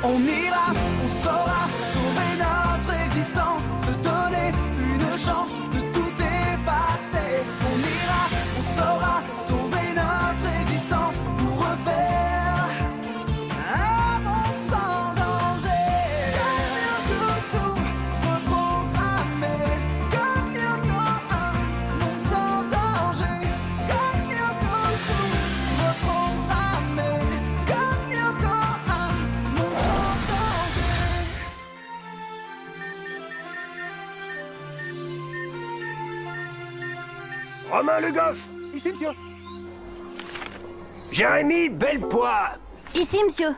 On ira, on saura sauver notre existence, se donner une chance de tout effacer. On ira, on saura sauver notre existence pour refaire un monde sans danger. Tout reprogrammer, comme un monde sans danger. Comme tout reprogrammer, comme un monde sans danger. Romain Le Goff. Ici, monsieur. Jérémy Bellepoix. Ici, monsieur.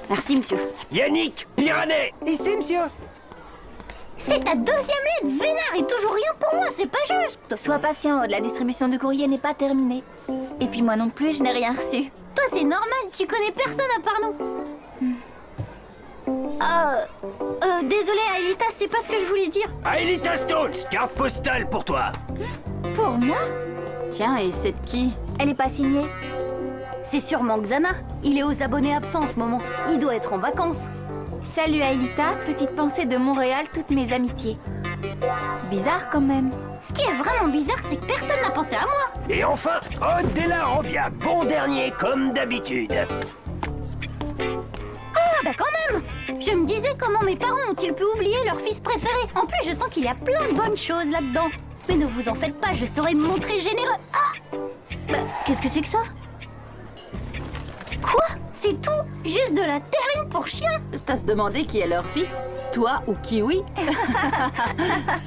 Merci, monsieur. Yannick Piranet. Ici, monsieur. C'est ta deuxième lettre, vénard, et toujours rien pour moi, c'est pas juste. Sois patient, la distribution de courrier n'est pas terminée. Et puis moi non plus, je n'ai rien reçu. Toi, c'est normal, tu connais personne à part nous. Désolé, Aelita, c'est pas ce que je voulais dire. Aelita Stones, carte postale pour toi. Pour moi? Tiens, et c'est de qui? Elle est pas signée. C'est sûrement Xana. Il est aux abonnés absents en ce moment. Il doit être en vacances. Salut Aelita, petite pensée de Montréal, toutes mes amitiés. Bizarre quand même. Ce qui est vraiment bizarre, c'est que personne n'a pensé à moi. Et enfin, Aude Della Robbia, bon dernier comme d'habitude. Ah bah quand même. Je me disais comment mes parents ont-ils pu oublier leur fils préféré. En plus, je sens qu'il y a plein de bonnes choses là-dedans. Mais ne vous en faites pas, je saurais me montrer généreux. Ah bah, qu'est-ce que c'est que ça? Quoi? C'est tout? Juste de la terrine pour chien? C'est à se demander qui est leur fils, toi ou Kiwi.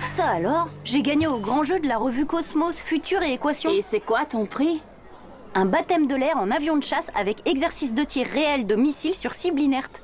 Ça alors? J'ai gagné au grand jeu de la revue Cosmos, Futur et Équation. Et c'est quoi ton prix? Un baptême de l'air en avion de chasse avec exercice de tir réel de missiles sur cible inerte.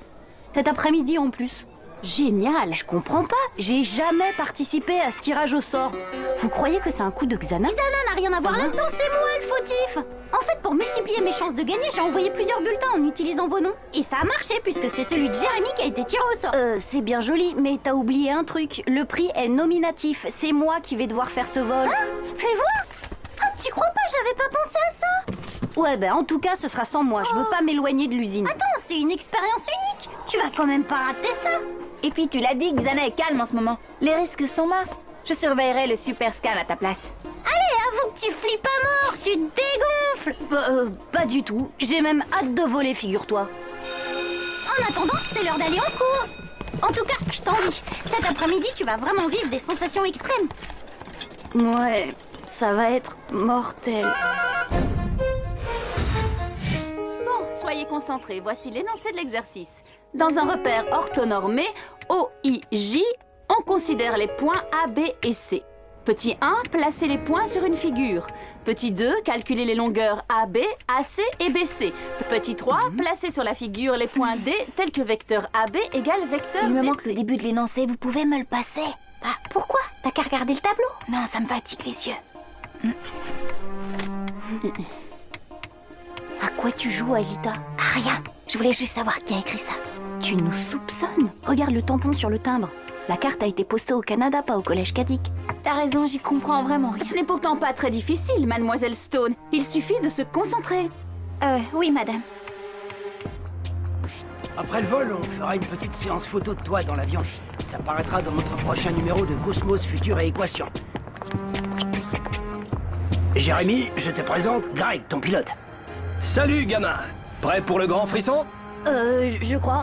Cet après-midi en plus. Génial! Je comprends pas, j'ai jamais participé à ce tirage au sort. Vous croyez que c'est un coup de Xana? Xana n'a rien à voir là-dedans, c'est moi le fautif! En fait, pour multiplier mes chances de gagner, j'ai envoyé plusieurs bulletins en utilisant vos noms. Et ça a marché puisque c'est celui de Jérémy qui a été tiré au sort. C'est bien joli, mais t'as oublié un truc. Le prix est nominatif, c'est moi qui vais devoir faire ce vol. Ah! Fais voir! Ah, t'y crois pas, j'avais pas pensé à ça! Ouais, ben en tout cas, ce sera sans moi, je veux pas m'éloigner de l'usine. Attends, c'est une expérience unique! Tu vas quand même pas rater ça! Et puis tu l'as dit, Xana est calme en ce moment. Les risques sont minces. Je surveillerai le super scan à ta place. Allez, avoue que tu flippes à mort, tu te dégonfles! Pas du tout. J'ai même hâte de voler, figure-toi. En attendant, c'est l'heure d'aller en cours. En tout cas, je t'envie. Cet après-midi, tu vas vraiment vivre des sensations extrêmes. Ouais, ça va être mortel. Bon, soyez concentrés, voici l'énoncé de l'exercice. Dans un repère orthonormé, OIJ, on considère les points A, B et C. Petit 1, placez les points sur une figure. Petit 2, calculez les longueurs AB, AC et BC. Petit 3, placez sur la figure les points D tels que vecteur AB égale vecteur Il me DC. manque le début de l'énoncé, vous pouvez me le passer? Ah, pourquoi? T'as qu'à regarder le tableau? Non, ça me fatigue les yeux. À quoi tu joues, Aelita? À rien. Je voulais juste savoir qui a écrit ça. Tu nous soupçonnes? Regarde le tampon sur le timbre. La carte a été postée au Canada, pas au collège Kadik. T'as raison, j'y comprends vraiment rien. Ce n'est pourtant pas très difficile, mademoiselle Stone. Il suffit de se concentrer. Oui, madame. Après le vol, on fera une petite séance photo de toi dans l'avion. Ça paraîtra dans notre prochain numéro de Cosmos, Futur et Équation. Jérémy, je te présente Greg, ton pilote. Salut, gamin. Prêt pour le grand frisson? Je crois.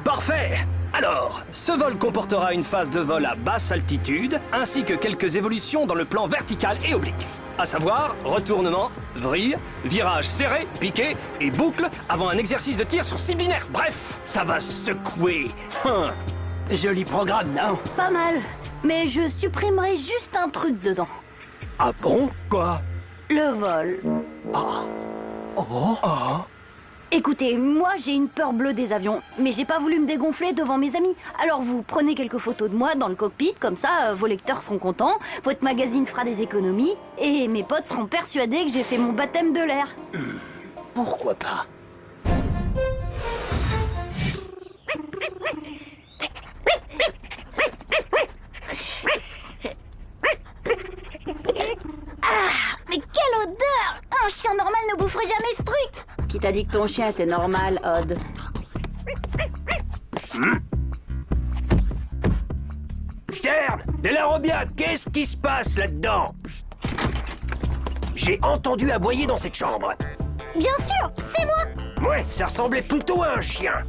Parfait. Alors, ce vol comportera une phase de vol à basse altitude, ainsi que quelques évolutions dans le plan vertical et oblique. À savoir, retournement, vrille, virage serré, piqué et boucle avant un exercice de tir sur cible inerte. Bref, ça va secouer. Joli programme, non? Pas mal. Mais je supprimerai juste un truc dedans. Ah bon? Quoi? Le vol. Oh. Écoutez, moi j'ai une peur bleue des avions, mais j'ai pas voulu me dégonfler devant mes amis. Alors vous prenez quelques photos de moi dans le cockpit, comme ça vos lecteurs seront contents, votre magazine fera des économies, et mes potes seront persuadés que j'ai fait mon baptême de l'air. Pourquoi pas? truc. Qui t'a dit que ton chien était normal, Odd? Stern, Delarobia, qu'est-ce qui se passe là-dedans? J'ai entendu aboyer dans cette chambre. Bien sûr, c'est moi. Ouais, ça ressemblait plutôt à un chien.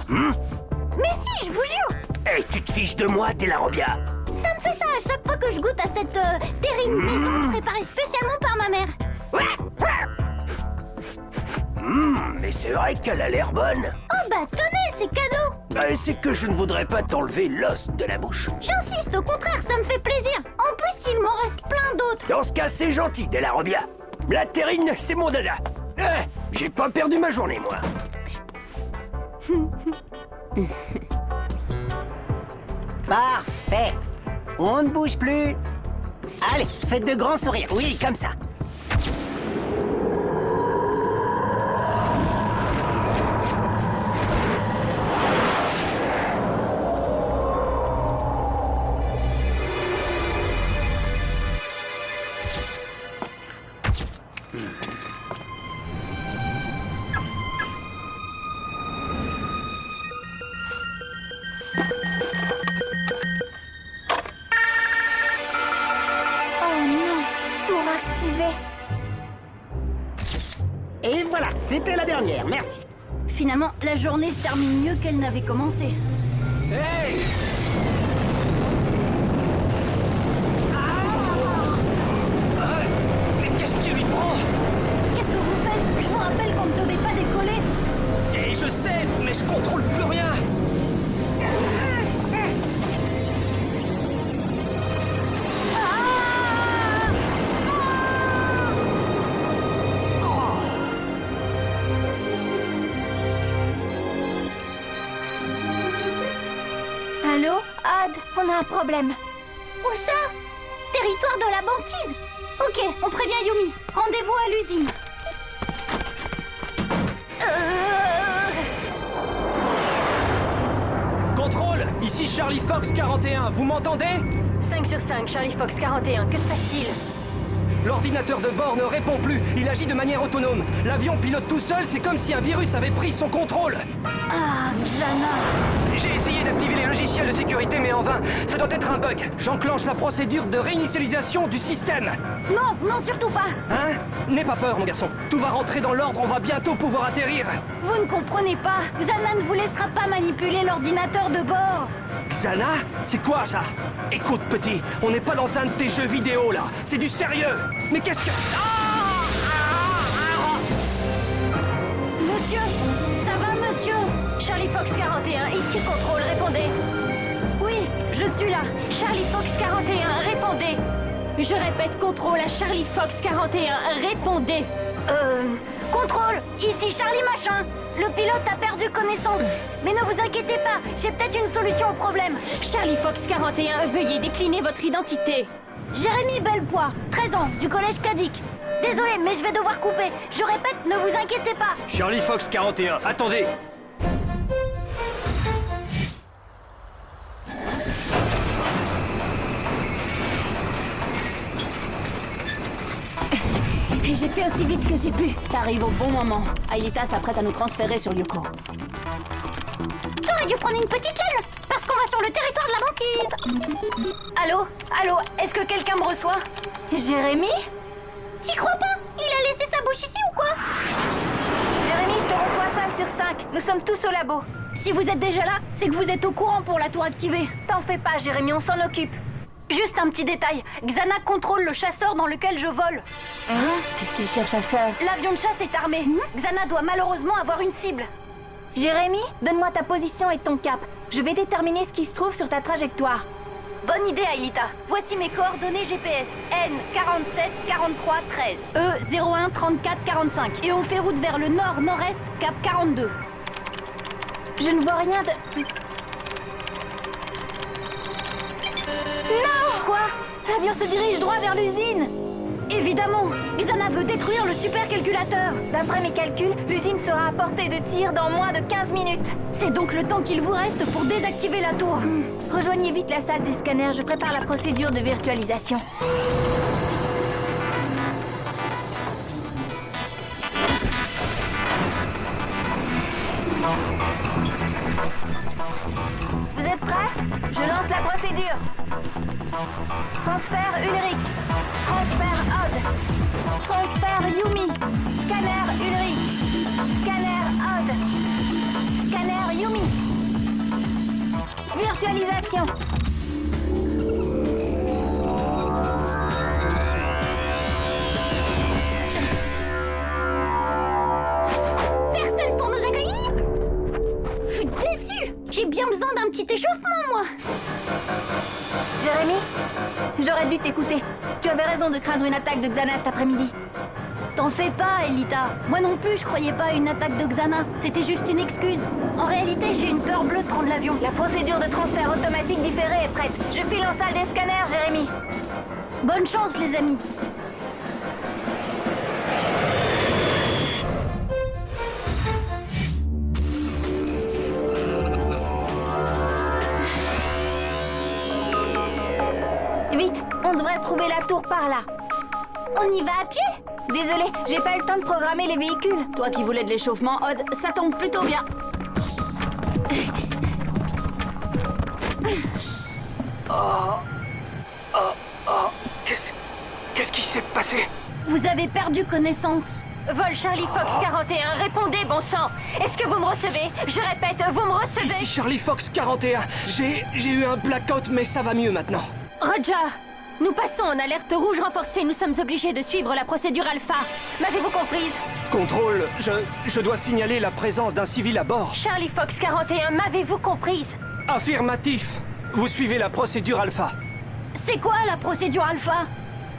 Mais si, je vous jure. Eh, tu te fiches de moi, Delarobia? Ça me fait ça à chaque fois que je goûte à cette terrine maison préparée spécialement par ma mère. Mais c'est vrai qu'elle a l'air bonne. Oh bah tenez, c'est cadeau. Bah, c'est que je ne voudrais pas t'enlever l'os de la bouche. J'insiste, au contraire, ça me fait plaisir. En plus, il m'en reste plein d'autres. Dans ce cas, c'est gentil, Delarobia. La terrine, c'est mon dada. J'ai pas perdu ma journée, moi. Parfait. On ne bouge plus. Allez, faites de grands sourires. Oui, comme ça. Et voilà, c'était la dernière, merci. Finalement, la journée se termine mieux qu'elle n'avait commencé. Hey! Mais qu'est-ce qui lui prend? Qu'est-ce que vous faites? Je vous rappelle qu'on ne devait pas décoller. Et je sais, mais je contrôle plus rien. Allô? Odd, on a un problème. Où ça? Territoire de la banquise. Ok, on prévient Yumi. Rendez-vous à l'usine. Contrôle, ici Charlie Fox 41, vous m'entendez? 5 sur 5, Charlie Fox 41. Que se passe-t-il? L'ordinateur de bord ne répond plus, il agit de manière autonome. L'avion pilote tout seul, c'est comme si un virus avait pris son contrôle. Ah, Xana. J'ai essayé d'activer les logiciels de sécurité, mais en vain. Ce doit être un bug. J'enclenche la procédure de réinitialisation du système. Non, non, surtout pas. Hein? N'aie pas peur, mon garçon. Tout va rentrer dans l'ordre, on va bientôt pouvoir atterrir. Vous ne comprenez pas. Xana ne vous laissera pas manipuler l'ordinateur de bord. Xana? C'est quoi ça? Écoute, petit, on n'est pas dans un de tes jeux vidéo, là. C'est du sérieux. Mais qu'est-ce que... Monsieur, ça va, monsieur? Charlie Fox 41, ici contrôle, répondez. Oui, je suis là. Charlie Fox 41, répondez. Je répète, contrôle à Charlie Fox 41, répondez. Contrôle, ici Charlie Machin. Le pilote a perdu connaissance. Mais ne vous inquiétez pas, j'ai peut-être une solution au problème. Charlie Fox 41, veuillez décliner votre identité. Jérémy Bellepoix, 13 ans, du collège Cadic. Désolé, mais je vais devoir couper. Je répète, ne vous inquiétez pas. Charlie Fox 41, attendez. J'ai fait aussi vite que j'ai pu. T'arrives au bon moment. Aelita s'apprête à nous transférer sur Lyoko. T'aurais dû prendre une petite aile, parce qu'on va sur le territoire de la banquise. Allô? Allô? Est-ce que quelqu'un me reçoit? Jérémy? T'y crois pas? Il a laissé sa bouche ici ou quoi? Jérémy, je te reçois 5 sur 5. Nous sommes tous au labo. Si vous êtes déjà là, c'est que vous êtes au courant pour la tour activée. T'en fais pas, Jérémy, on s'en occupe. Juste un petit détail. Xana contrôle le chasseur dans lequel je vole. Hein? Qu'est-ce qu'il cherche à faire? L'avion de chasse est armé. Xana doit malheureusement avoir une cible. Jérémy, donne-moi ta position et ton cap. Je vais déterminer ce qui se trouve sur ta trajectoire. Bonne idée, Aelita. Voici mes coordonnées GPS. N 47 43 13. E 01 34 45. Et on fait route vers le nord-nord-est, cap 42. Je ne vois rien de... Non! Quoi? L'avion se dirige droit vers l'usine. Évidemment! Xana veut détruire le supercalculateur. D'après mes calculs, l'usine sera à portée de tir dans moins de 15 minutes. C'est donc le temps qu'il vous reste pour désactiver la tour. Rejoignez vite la salle des scanners, je prépare la procédure de virtualisation. Vous êtes prêts? Je lance la procédure. Transfert Ulrich. Transfert Odd. Transfert Yumi. Scanner Ulrich. Scanner Odd. Scanner Yumi. Virtualisation. Personne pour nous accueillir? Je suis déçue. J'ai bien besoin d'un petit échauffement, moi. Jérémy, j'aurais dû t'écouter. Tu avais raison de craindre une attaque de Xana cet après-midi. T'en fais pas, Elita. Moi non plus, je croyais pas à une attaque de Xana. C'était juste une excuse. En réalité, j'ai une peur bleue de prendre l'avion. La procédure de transfert automatique différée est prête. Je file en salle des scanners, Jérémy. Bonne chance, les amis. Vite, on devrait trouver la tour par là. On y va à pied? Désolé, j'ai pas eu le temps de programmer les véhicules. Toi qui voulais de l'échauffement, Odd, ça tombe plutôt bien. Qu'est-ce qui s'est passé? Vous avez perdu connaissance. Vol Charlie Fox 41, répondez, bon sang. Est-ce que vous me recevez? Je répète, vous me recevez? Ici Charlie Fox 41. J'ai eu un blackout, mais ça va mieux maintenant. Roger, nous passons en alerte rouge renforcée. Nous sommes obligés de suivre la procédure alpha. M'avez-vous comprise? Contrôle, je dois signaler la présence d'un civil à bord. Charlie Fox 41, m'avez-vous comprise? Affirmatif. Vous suivez la procédure alpha. C'est quoi la procédure alpha?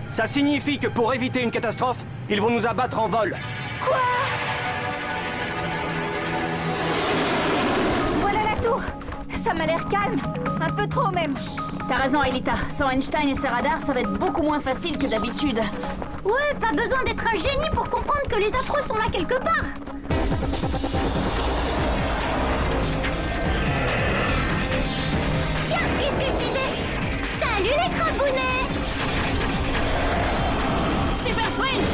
Ça signifie que pour éviter une catastrophe, ils vont nous abattre en vol. Quoi? Voilà la tour. Ça m'a l'air calme. Un peu trop même. T'as raison, Elita. Sans Einstein et ses radars, ça va être beaucoup moins facile que d'habitude. Ouais, pas besoin d'être un génie pour comprendre que les affreux sont là quelque part. Tiens, qu'est-ce que je disais? Salut les crabounets! Super sprint!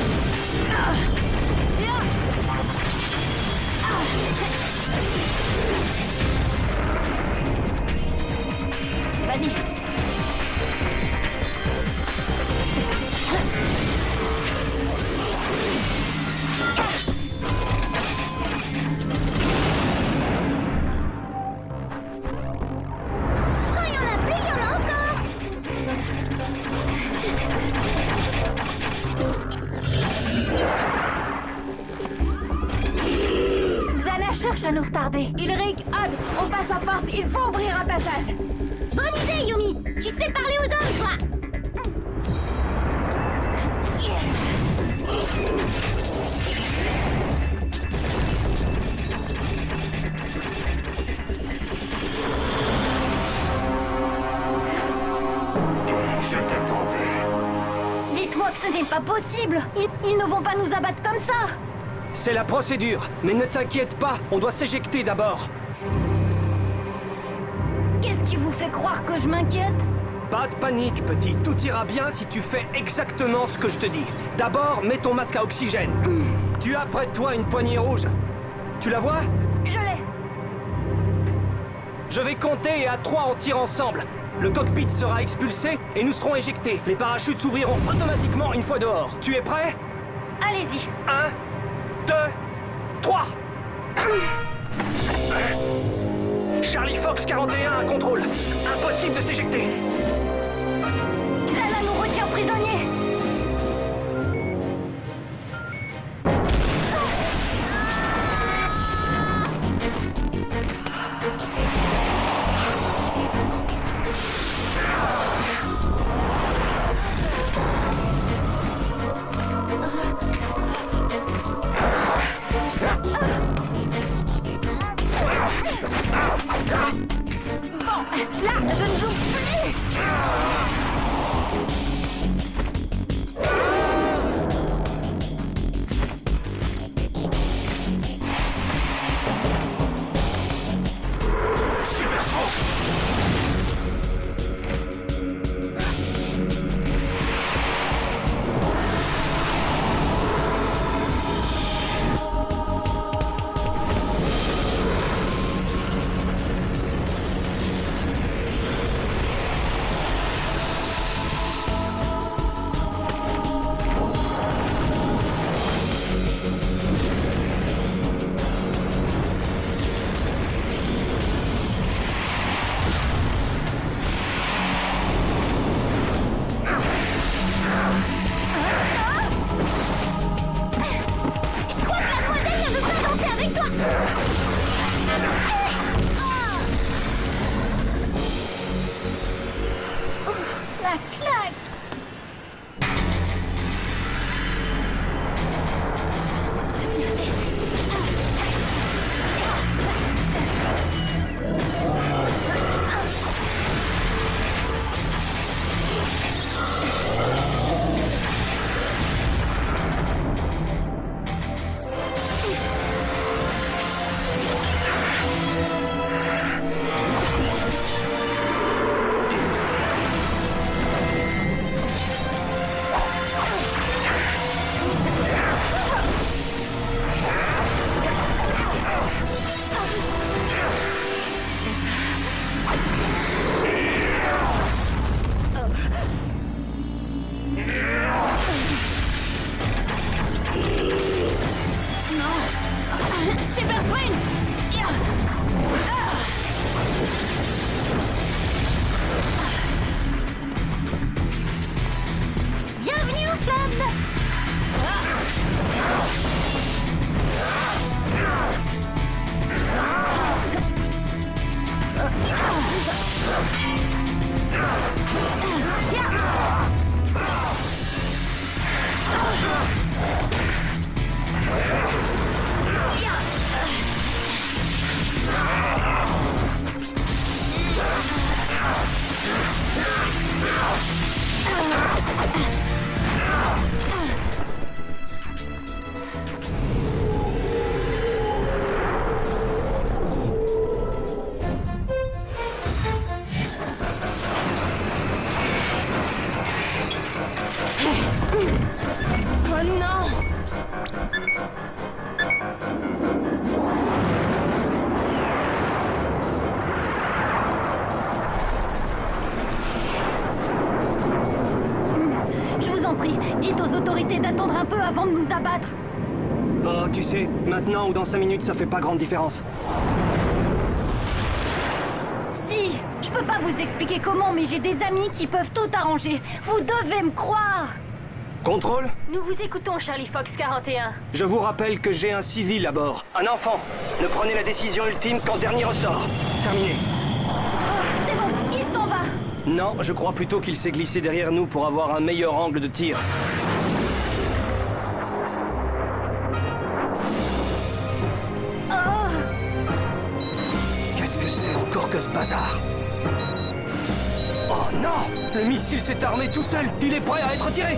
Vas-y. Quand il y en a plus, il y en a encore! Xana cherche à nous retarder. Ulrich, Odd, on passe en force, il faut ouvrir un passage. Bonne idée, Yumi! Tu sais parler aux hommes, toi! Je t'attendais. Dites-moi que ce n'est pas possible! Ils ne vont pas nous abattre comme ça! C'est la procédure. Mais ne t'inquiète pas, on doit s'éjecter d'abord. Qu'est-ce qui vous fait croire que je m'inquiète? Pas de panique, petit. Tout ira bien si tu fais exactement ce que je te dis. D'abord, mets ton masque à oxygène. Tu as près de toi une poignée rouge. Tu la vois? Je l'ai. Je vais compter et à 3 on tire ensemble. Le cockpit sera expulsé et nous serons éjectés. Les parachutes s'ouvriront automatiquement une fois dehors. Tu es prêt? Allez-y. 1, 2, 3. Charlie Fox 41 à contrôle. Impossible de s'éjecter. Xana nous retient prisonniers. Là, je ne joue plus! Super sprint! Bienvenue au club! Oh non! Je vous en prie, dites aux autorités d'attendre un peu avant de nous abattre. Oh, tu sais, maintenant ou dans 5 minutes, ça fait pas grande différence. Si, je peux pas vous expliquer comment, mais j'ai des amis qui peuvent tout arranger. Vous devez me croire. Contrôle? Nous vous écoutons, Charlie Fox 41. Je vous rappelle que j'ai un civil à bord. Un enfant. Ne prenez la décision ultime qu'en dernier ressort. Terminé. C'est bon, il s'en va. Non, je crois plutôt qu'il s'est glissé derrière nous pour avoir un meilleur angle de tir. Oh, Qu'est-ce que c'est encore que ce bazar? Oh non! Le missile s'est armé tout seul! Il est prêt à être tiré!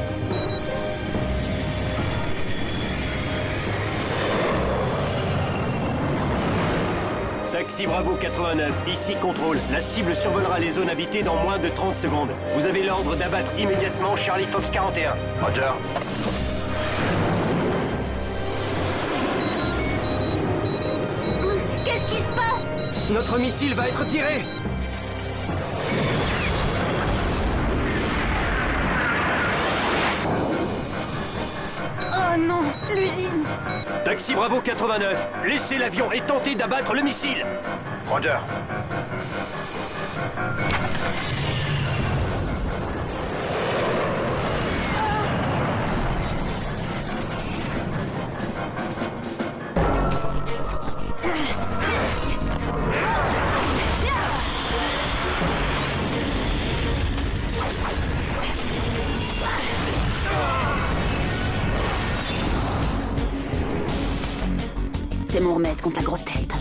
Taxi Bravo 89, ici Contrôle. La cible survolera les zones habitées dans moins de 30 secondes. Vous avez l'ordre d'abattre immédiatement Charlie Fox 41. Roger. qu'est-ce qui se passe? Notre missile va être tiré! Oh non, l'usine. Taxi Bravo 89, laissez l'avion et tentez d'abattre le missile. Roger. C'est mon remède contre la grosse tête.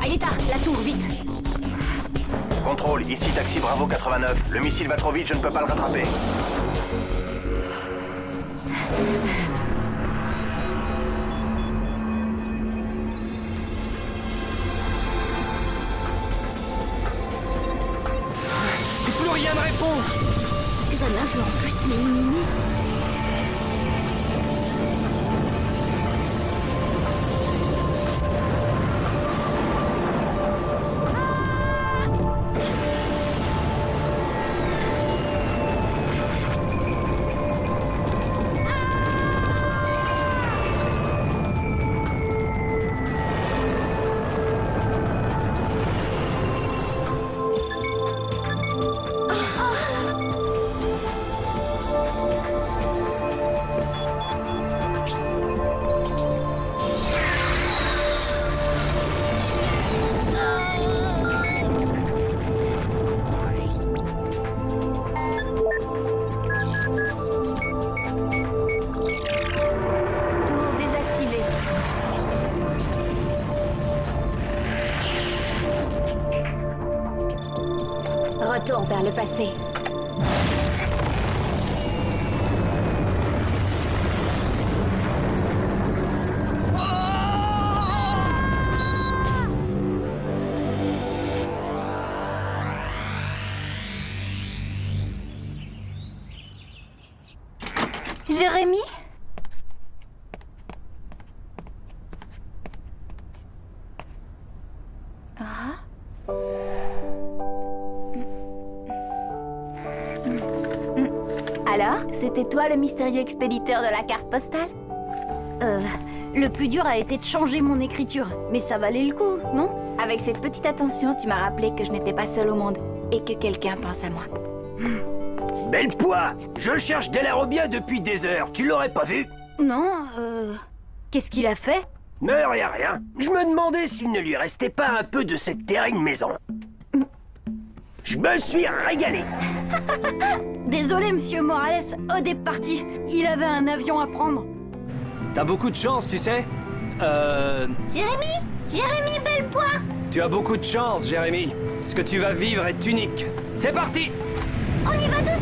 Aïeta, la tour, vite! Contrôle, ici Taxi Bravo 89. Le missile va trop vite, je ne peux pas le rattraper. Plus rien ne répond! Zana veut en plus m'éliminer. Retour vers le passé. Jérémy? Alors, c'était c'était toi le mystérieux expéditeur de la carte postale? Le plus dur a été de changer mon écriture, mais ça valait le coup, non? Avec cette petite attention, tu m'as rappelé que je n'étais pas seule au monde et que quelqu'un pense à moi. Belle poix, je cherche Delarobia depuis des heures, tu l'aurais pas vu? Non, qu'est-ce qu'il a fait? Ne rien. Je me demandais s'il ne lui restait pas un peu de cette terrine maison. Je me suis régalé. Désolé, monsieur Morales, Odd est parti. Il avait un avion à prendre. T'as beaucoup de chance, tu sais. Jérémy Bellepoix! Tu as beaucoup de chance, Jérémy. Ce que tu vas vivre est unique. C'est parti! On y va tous